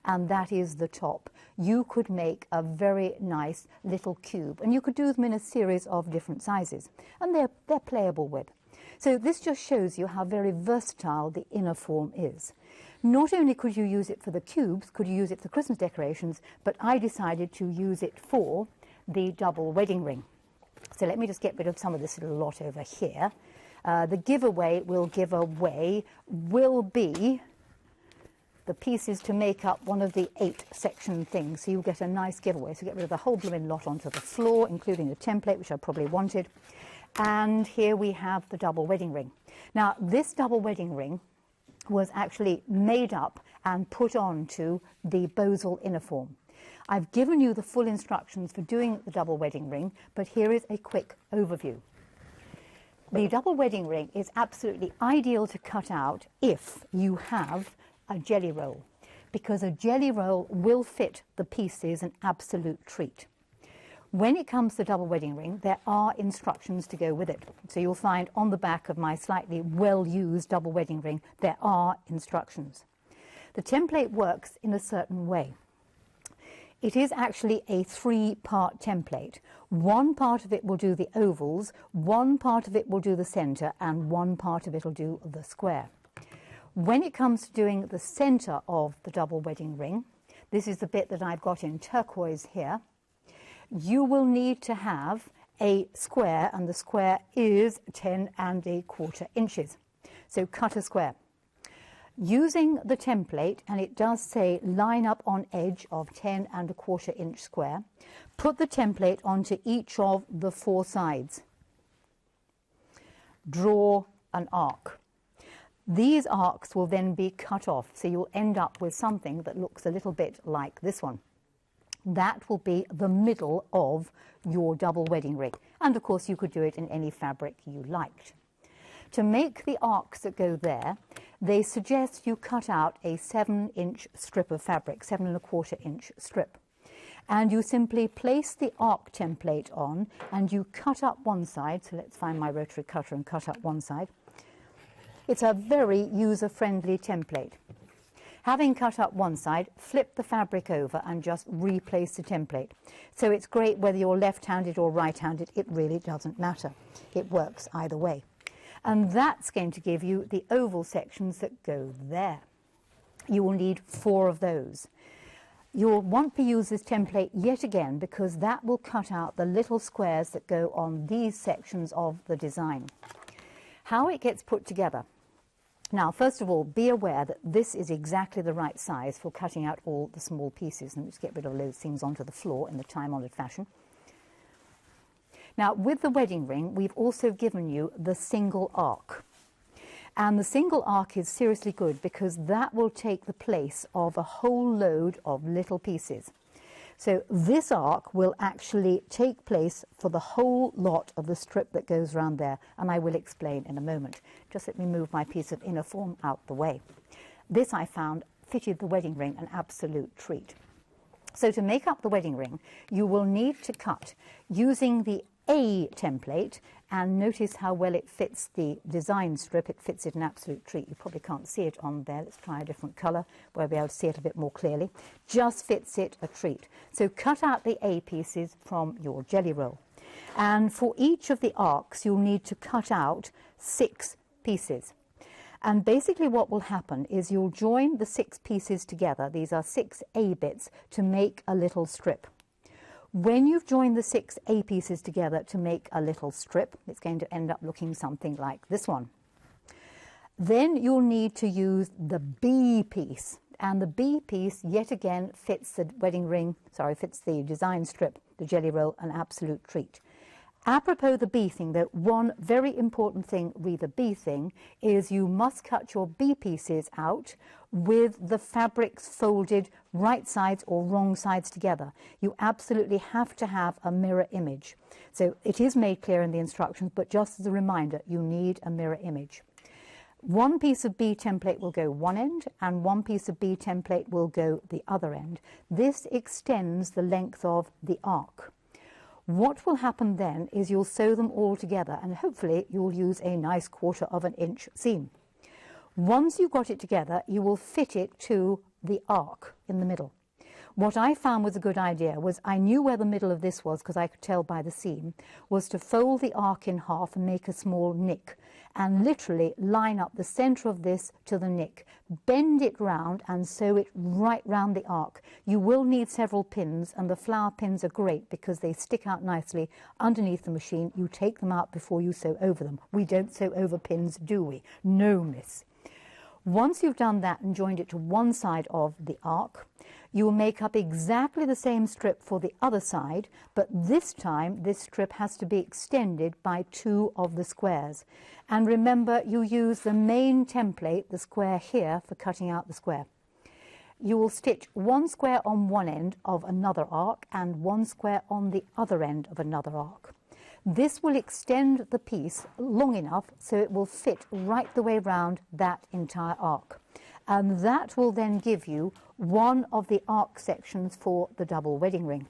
and that is the top. You could make a very nice little cube, and you could do them in a series of different sizes, and they're playable with. So this just shows you how very versatile the inner form is. Not only could you use it for the cubes, could you use it for Christmas decorations, but I decided to use it for the double wedding ring. So let me just get rid of some of this little lot over here. The giveaway we'll give away will be the pieces to make up one of the 8 section things. So you'll get a nice giveaway. So get rid of the whole blooming lot onto the floor, including the template, which I probably wanted. And here we have the double wedding ring. Now, this double wedding ring was actually made up and put onto the bozal inner form. I've given you the full instructions for doing the double wedding ring, but here is a quick overview. The double wedding ring is absolutely ideal to cut out if you have a jelly roll, because a jelly roll will fit the pieces an absolute treat. When it comes to double wedding ring, there are instructions to go with it. So you'll find on the back of my slightly well-used double wedding ring, there are instructions. The template works in a certain way. It is actually a 3-part template. One part of it will do the ovals, one part of it will do the centre, and one part of it will do the square. When it comes to doing the centre of the double wedding ring, this is the bit that I've got in turquoise here, you will need to have a square, and the square is 10¼ inches. So cut a square. Using the template, and it does say line up on edge of 10¼ inch square, put the template onto each of the 4 sides. Draw an arc. These arcs will then be cut off, so you'll end up with something that looks a little bit like this one. That will be the middle of your double wedding ring. And of course you could do it in any fabric you liked. To make the arcs that go there, they suggest you cut out a 7-inch strip of fabric, 7¼ inch strip. And you simply place the arc template on and you cut up one side. So let's find my rotary cutter and cut up one side. It's a very user-friendly template. Having cut up one side, flip the fabric over and just replace the template. So it's great whether you're left-handed or right-handed, it really doesn't matter. It works either way. And that's going to give you the oval sections that go there. You will need 4 of those. You'll want to use this template yet again because that will cut out the little squares that go on these sections of the design. How it gets put together. Now, first of all, be aware that this is exactly the right size for cutting out all the small pieces. And let's get rid of those things onto the floor in the time-honoured fashion. Now, with the wedding ring, we've also given you the single arc. And the single arc is seriously good because that will take the place of a whole load of little pieces. So this arc will actually take place for the whole lot of the strip that goes around there, and I will explain in a moment. Just let me move my piece of inner form out the way. This I found fitted the wedding ring an absolute treat. So to make up the wedding ring, you will need to cut using the A template, and notice how well it fits the design strip. It fits it an absolute treat. You probably can't see it on there. Let's try a different colour where we'll be able to see it a bit more clearly. Just fits it a treat. So cut out the A pieces from your jelly roll. And for each of the arcs, you'll need to cut out 6 pieces. And basically what will happen is you'll join the 6 pieces together. These are 6 A bits to make a little strip. When you've joined the 6 A pieces together to make a little strip, it's going to end up looking something like this one. Then you'll need to use the B piece. And the B piece, yet again, fits the wedding ring, fits the design strip, the jelly roll, an absolute treat. Apropos the B thing, though, one very important thing with the B thing is you must cut your B pieces out with the fabrics folded right sides or wrong sides together. You absolutely have to have a mirror image. So it is made clear in the instructions, but just as a reminder, you need a mirror image. One piece of B template will go one end and one piece of B template will go the other end. This extends the length of the arc. What will happen then is you'll sew them all together and hopefully you'll use a nice 1/4 inch seam. Once you've got it together, you will fit it to the arc in the middle. What I found was a good idea was I knew where the middle of this was because I could tell by the seam, was to fold the arc in half and make a small nick and literally line up the centre of this to the nick, bend it round and sew it right round the arc. You will need several pins, and the flower pins are great because they stick out nicely underneath the machine. You take them out before you sew over them. We don't sew over pins, do we? No, miss. Once you've done that and joined it to one side of the arc, you will make up exactly the same strip for the other side, but this time this strip has to be extended by 2 of the squares. And remember, you use the main template, the square here, for cutting out the square. You will stitch 1 square on one end of another arc and 1 square on the other end of another arc. This will extend the piece long enough so it will fit right the way round that entire arc. And that will then give you one of the arc sections for the double wedding ring.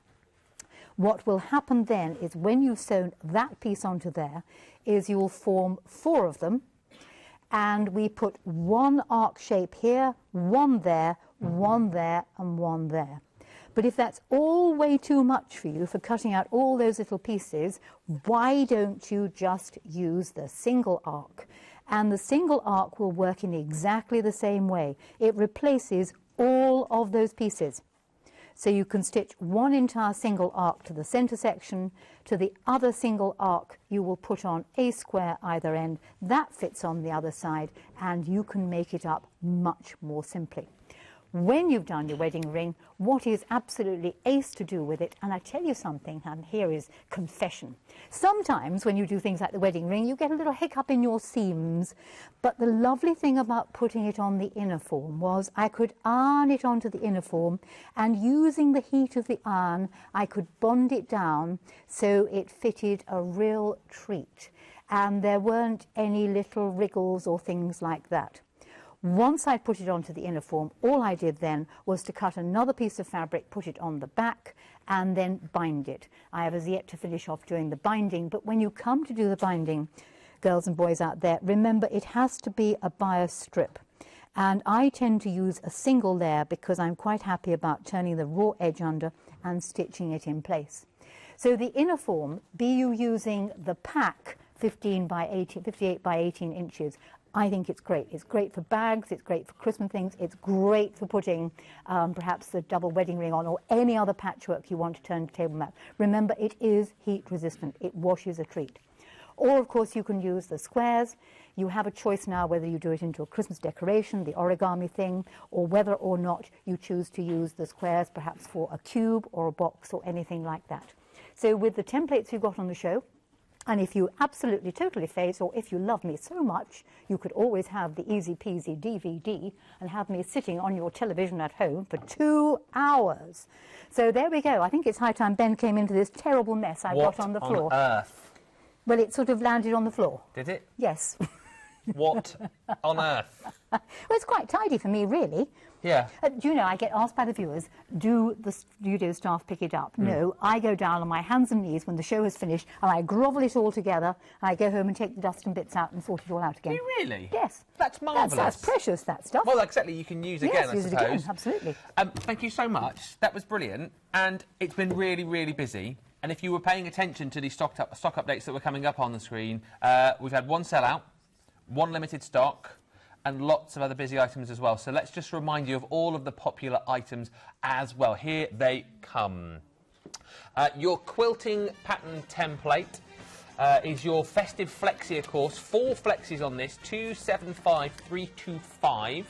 What will happen then is when you've sewn that piece onto there is you'll form 4 of them, and we put 1 arc shape here, 1 there, 1 there and 1 there. But if that's all way too much for you, for cutting out all those little pieces, why don't you just use the single arc? And the single arc will work in exactly the same way. It replaces all of those pieces. So you can stitch one entire single arc to the center section. To the other single arc, you will put on a square either end. That fits on the other side, and you can make it up much more simply. When you've done your wedding ring, what is absolutely ace to do with it, and I tell you something, and here is confession. Sometimes when you do things like the wedding ring, you get a little hiccup in your seams, but the lovely thing about putting it on the inner form was I could iron it onto the inner form, and using the heat of the iron, I could bond it down so it fitted a real treat, and there weren't any little wriggles or things like that. Once I'd put it onto the inner form, all I did then was to cut another piece of fabric, put it on the back, and then bind it. I have as yet to finish off doing the binding, but when you come to do the binding, girls and boys out there, remember it has to be a bias strip. And I tend to use a single layer because I'm quite happy about turning the raw edge under and stitching it in place. So the inner form, be you using the pack 58 by 18 inches, I think it's great. It's great for bags, it's great for Christmas things, it's great for putting perhaps the double wedding ring on or any other patchwork you want to turn to table mat. Remember, it is heat resistant. It washes a treat. Or, of course, you can use the squares. You have a choice now whether you do it into a Christmas decoration, the origami thing, or whether or not you choose to use the squares perhaps for a cube or a box or anything like that. So with the templates you've got on the show, and if you absolutely totally face, or if you love me so much, you could always have the easy peasy DVD and have me sitting on your television at home for 2 hours. So there we go. I think it's high time Ben came into this terrible mess I've got on the floor. What on earth? Well, it sort of landed on the floor. Did it? Yes. What on earth? Well, it's quite tidy for me, really. Yeah. Do you know, I get asked by the viewers, do the studio staff pick it up? No, I go down on my hands and knees when the show has finished and I grovel it all together and I go home and take the dust and bits out and sort it all out again. Do you really? Yes. That's marvellous. That's precious, that stuff. Well, exactly. You can use again, yes, use I it suppose. again, absolutely. Thank you so much. That was brilliant. And it's been really, really busy. And if you were paying attention to the stock updates that were coming up on the screen, we've had one sellout, one limited stock, and lots of other busy items as well. So let's just remind you of all of the popular items as well. Here they come. Your quilting pattern template is your festive flexi, of course. 4 flexis on this, 275,325.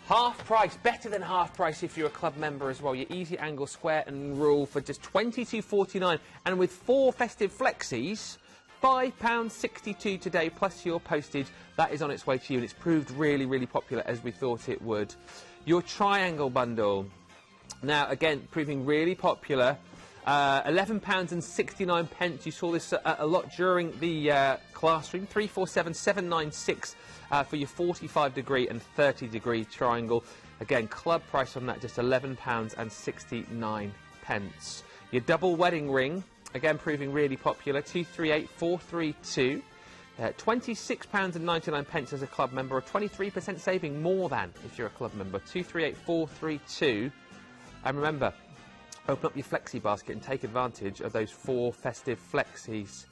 Half price, better than half price if you're a club member as well. Your easy angle, square and rule for just £22.49. And with 4 festive flexis, £5.62 today, plus your postage. That is on its way to you, and it's proved really, really popular as we thought it would. Your triangle bundle, now again, proving really popular. £11.69. You saw this a lot during the classroom. 347796 for your 45 degree and 30 degree triangle. Again, club price on that, just £11.69. Your double wedding ring, again proving really popular, 238432. £26.99 as a club member, or 23% saving more than if you're a club member. 238432. And remember, open up your flexi basket and take advantage of those 4 festive flexis.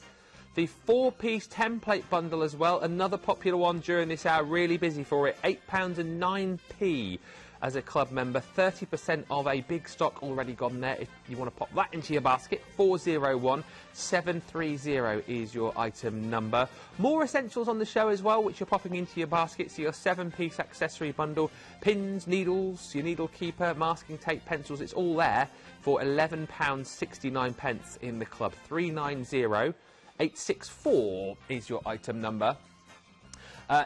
The 4-piece template bundle as well, another popular one during this hour, really busy for it. £8.09 as a club member, 30% of a big stock already gone there. If you want to pop that into your basket, 401730 is your item number. More essentials on the show as well, which you're popping into your basket. So your 7-piece accessory bundle, pins, needles, your needle keeper, masking tape, pencils, it's all there for £11.69 in the club. 390864 is your item number.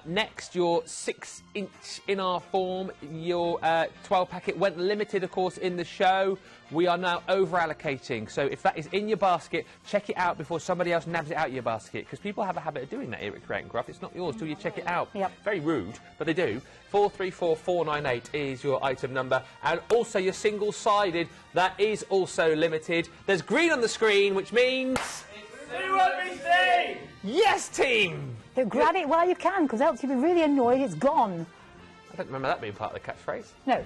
Next, your 6-inch in our form, your 12 packet went limited, of course, in the show. We are now over-allocating, so if that is in your basket, check it out before somebody else nabs it out of your basket, because people have a habit of doing that here at Create & Craft. It's not yours till you check it out. Yep. Very rude, but they do. 434498 is your item number, and also your single-sided, that is also limited. There's green on the screen, which means... See what we see! Yes, team! So grab it while you can, because else you'll be really annoyed it's gone. I don't remember that being part of the catchphrase. No.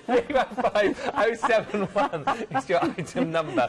315 071 is your item number.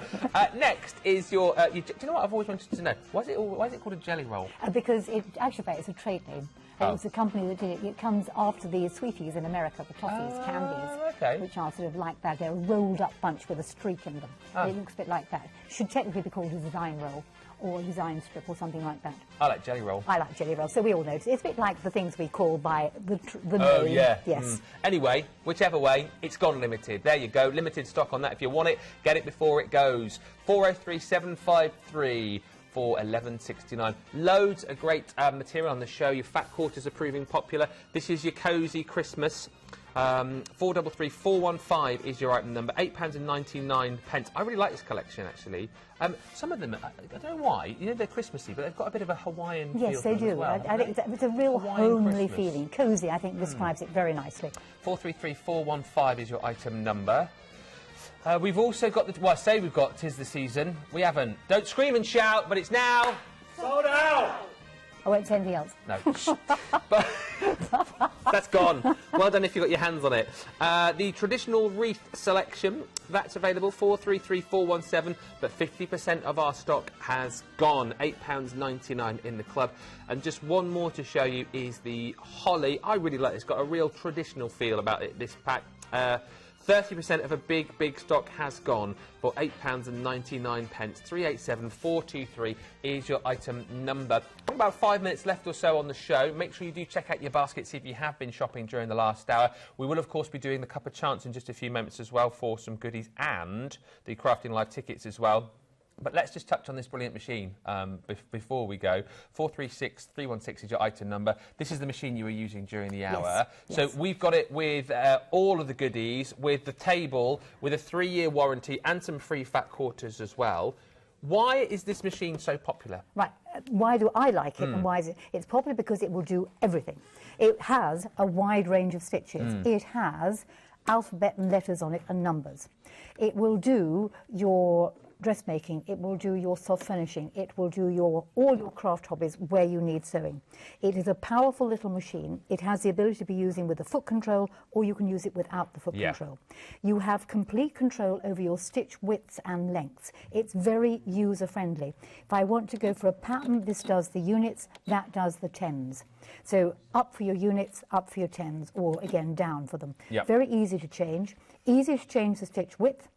Next is your... do you know what I've always wanted to know? Why is it called a jelly roll? Because actually, it's a trade name. It's a company that did it. It comes after the sweeties in America, the toffees, candies, which are sort of like that. They're a rolled-up bunch with a streak in them. It looks a bit like that. Should technically be called a design roll or a design strip or something like that. I like jelly roll. I like jelly roll, so we all know. It's a bit like the things we call by the name. Oh, yeah. Yes. Anyway, whichever way, it's gone limited. There you go. Limited stock on that. If you want it, get it before it goes. 403 753 for $11.69. Loads of great material on the show. Your fat quarters are proving popular. This is your cosy Christmas. 433 415 is your item number. £8.99. I really like this collection, actually. Some of them, I don't know why, you know, they're Christmassy, but they've got a bit of a Hawaiian feel. Yes, they do. As well, I think it's a real homely Christmas feeling. Cosy, I think, describes it very nicely. 433 415 is your item number. We've also got the... Well, I say we've got 'Tis the Season. We haven't. Don't scream and shout, but it's now... Sold out! I won't say anything else. No. But that's gone. Well done if you got your hands on it. The traditional wreath selection, that's available, 433 417, but 50% of our stock has gone. £8.99 in the club. And just one more to show you is the holly. I really like this. It's got a real traditional feel about it, this pack. 30% of a big stock has gone for £8.99. 387 423 is your item number. About 5 minutes left or so on the show. Make sure you do check out your basket, see if you have been shopping during the last hour. We will, of course, be doing the Cup of Chance in just a few moments as well for some goodies and the Crafting Live tickets as well. But let's just touch on this brilliant machine before we go. 436 316 is your item number. This is the machine you were using during the hour. Yes. So we've got it with all of the goodies, with the table, with a 3-year warranty and some free fat quarters as well. Why is this machine so popular? Right. Why do I like it and why is it? It's popular because it will do everything. It has a wide range of stitches. It has alphabet and letters on it and numbers. It will do your dressmaking, it will do your soft finishing, it will do all your craft hobbies where you need sewing. It is a powerful little machine. It has the ability to be using with the foot control, or you can use it without the foot control. You have complete control over your stitch widths and lengths. It's very user friendly. If I want to go for a pattern, this does the units, that does the tens. So up for your units, up for your tens, or again down for them. Very easy to change. Easy to change the stitch width.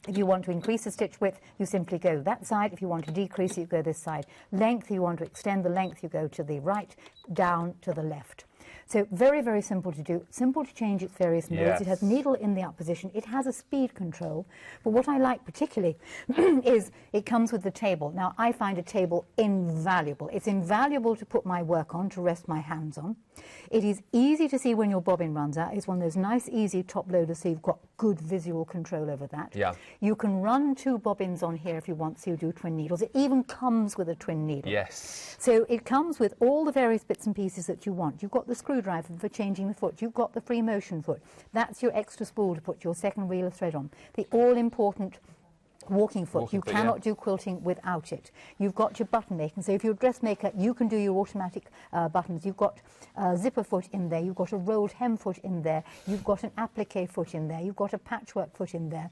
If you want to increase the stitch width, you simply go that side. If you want to decrease it, you go this side. Length, you want to extend the length, you go to the right, down to the left. So very, very simple to do. Simple to change its various modes. It has needle in the up position. It has a speed control. But what I like particularly is it comes with the table. Now, I find a table invaluable. It's invaluable to put my work on, to rest my hands on. It is easy to see when your bobbin runs out. It's one of those nice, easy top loaders, so you've got good visual control over that. You can run 2 bobbins on here if you want, so you do twin needles. It even comes with a twin needle. So it comes with all the various bits and pieces that you want. You've got the screwdriver for changing the foot. You've got the free motion foot. That's your extra spool to put your second reel of thread on. The all-important walking foot. You cannot do quilting without it. You've got your button making. So if you're a dressmaker, you can do your automatic buttons. You've got a zipper foot in there. You've got a rolled hem foot in there. You've got an applique foot in there. You've got a patchwork foot in there.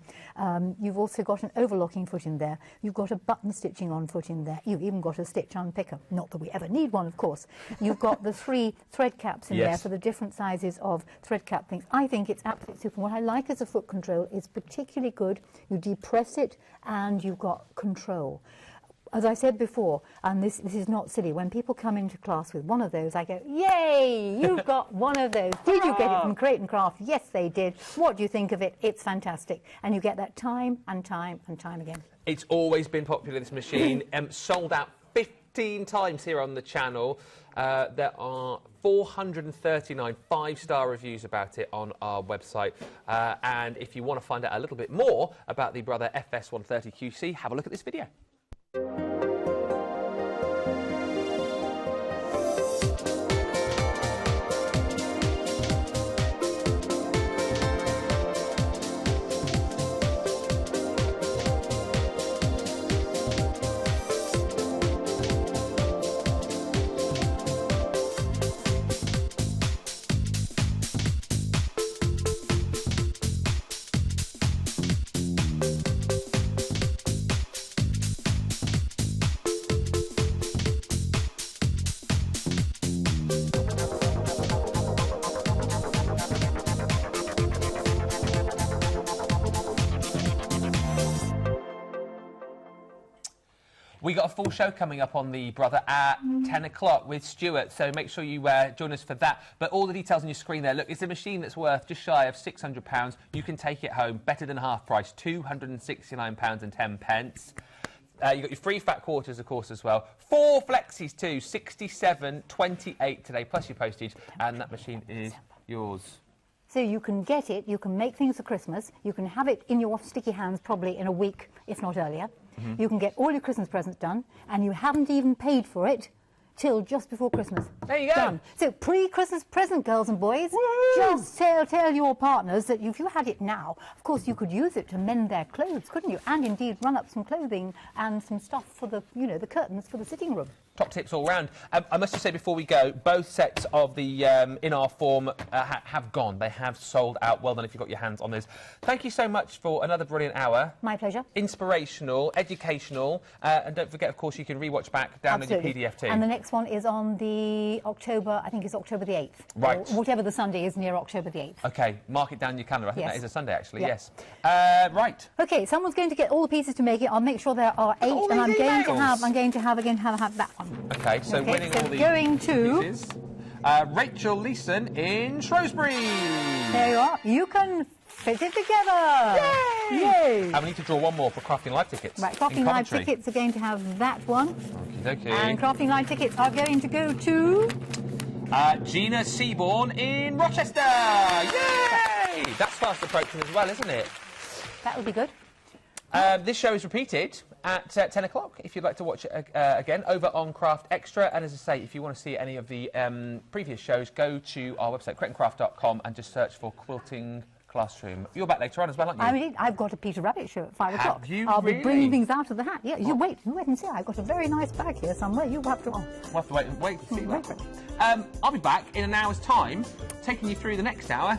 You've also got an overlocking foot in there. You've got a button stitching on foot in there. You've even got a stitch unpicker. Not that we ever need one, of course. You've got the 3 thread caps in there for the different sizes of thread cap things. I think it's absolutely super. What I like as a foot control is particularly good. You depress it and you've got control. As I said before, and this is not silly, when people come into class with one of those, I go, yay, you've got one of those. Did you get it from Create and Craft? Yes, they did. What do you think of it? It's fantastic. And you get that time and time and time again. It's always been popular, this machine. Sold out 15 times here on the channel. There are 439 5-star reviews about it on our website. And if you want to find out a little bit more about the Brother FS130QC, have a look at this video. We got a full show coming up on the Brother at 10 o'clock with Stuart, so make sure you join us for that. But all the details on your screen there. Look, it's a machine that's worth just shy of £600. You can take it home, better than half price, £269.10. You've got your free fat quarters, of course, as well. 4 flexis too, 67.28 today, plus your postage, and that machine is yours. So you can get it, you can make things for Christmas, you can have it in your sticky hands probably in a week, if not earlier. You can get all your Christmas presents done, and you haven't even paid for it till just before Christmas. There you go. Done. So pre-Christmas present, girls and boys. Just tell your partners that if you had it now, of course you could use it to mend their clothes, couldn't you? And indeed run up some clothing and some stuff for the, you know, the curtains for the sitting room. Top tips all round. I must just say before we go, both sets of the In Our Form have gone. They have sold out. Well done if you've got your hands on this. Thank you so much for another brilliant hour. My pleasure. Inspirational, educational, and don't forget, of course, you can rewatch back, download your PDF too. And the next one is on the October, I think it's October the 8th. Right. Or whatever the Sunday is near October the 8th. OK, mark it down in your calendar. I think that is a Sunday, actually, Yeah. yes. Right. OK, someone's going to get all the pieces to make it. I'll make sure there are 8, and I'm going to have that one. OK, so winning so all the going to pieces. Rachel Leeson in Shrewsbury. There you are. You can fit it together. Yay! And we need to draw one more for Crafting Live tickets. Right, Crafting Live tickets are going to have that one. Okey-dokey. And Crafting Live tickets are going to go to... Gina Seaborn in Rochester. Yay! That's fast approaching as well, isn't it? That would be good. This show is repeated at 10 o'clock if you'd like to watch it again over on Craft Extra. And as I say, if you want to see any of the previous shows, go to our website, createandcraft.com, and just search for Quilting Classroom. You're back later on as well, aren't you? I mean, I've got a Peter Rabbit show at 5 o'clock. Have you I'll really? be bringing things out of the hat. Yeah, you wait and see. I've got a very nice bag here somewhere. You have to... We'll have to wait to see wait that. for it. I'll be back in an hour's time, taking you through the next hour.